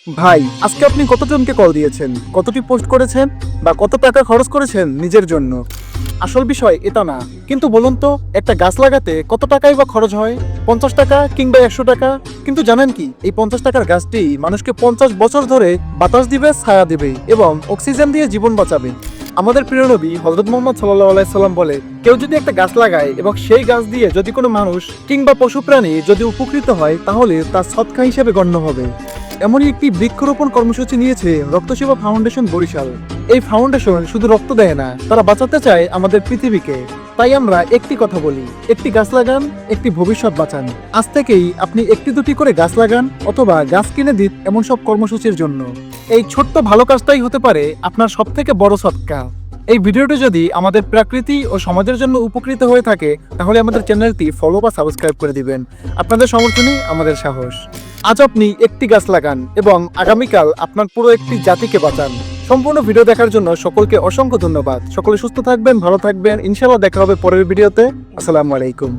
ভাই, আজকে আপনি কতজনকে কল দিয়েছেন, কতটি পোস্ট করেছেন বা কত টাকা খরচ করেছেন নিজের জন্য? আসল বিষয় এটা না। কিন্তু বলুন তো, একটা গাছ লাগাতে কত টাকাই বা খরচ হয়? 50 টাকা কিংবা 100 টাকা? কিন্তু জানেন কি, এই 50 টাকার গাছটি মানুষকে 50 বছর ধরে বাতাস দিবে, ছায়া দিবে এবং অক্সিজেন দিয়ে জীবন বাঁচাবে। আমাদের প্রিয় নবী হযরত মুহাম্মদ সাল্লাল্লাহু আলাইহি সাল্লাম বলে, কেউ যদি একটা গাছ লাগায় এবং সেই গাছ দিয়ে যদি কোনো মানুষ কিংবা পশু প্রাণী যদি উপকৃত হয়, তাহলে তার সদকা হিসেবে গণ্য হবে। এমনই একটি বৃক্ষরোপণ কর্মসূচি নিয়েছে রক্তসেবা ফাউন্ডেশন বরিশাল। এই ফাউন্ডেশন শুধু রক্ত দেয় না, তারা বাঁচাতে চায় আমাদের পৃথিবীকে। তাই আমরা একটি কথা বলি, একটি গাছ লাগান, একটি ভবিষ্যৎ বাঁচান। আজ থেকেই আপনি একটি দুটি করে গাছ লাগান অথবা গাছ কিনে দিন এমন সব কর্মসূচির জন্য। এই ছোট্ট ভালো কাজটাই হতে পারে আপনার সব থেকে বড় সৎকা। এই ভিডিওটি যদি আমাদের প্রকৃতি ও সমাজের জন্য উপকৃত হয়ে থাকে, তাহলে আমাদের চ্যানেলটি ফলো বা সাবস্ক্রাইব করে দিবেন। আপনাদের সমর্থনই আমাদের সাহস। আজ আপনি একটি গাছ লাগান এবং আগামীকাল আপনার পুরো একটি জাতিকে বাঁচান। সম্পূর্ণ ভিডিও দেখার জন্য সকলকে অসংখ্য ধন্যবাদ। সকলে সুস্থ থাকবেন, ভালো থাকবেন। ইনশাআল্লাহ দেখা হবে পরের ভিডিওতে। আসসালামু আলাইকুম।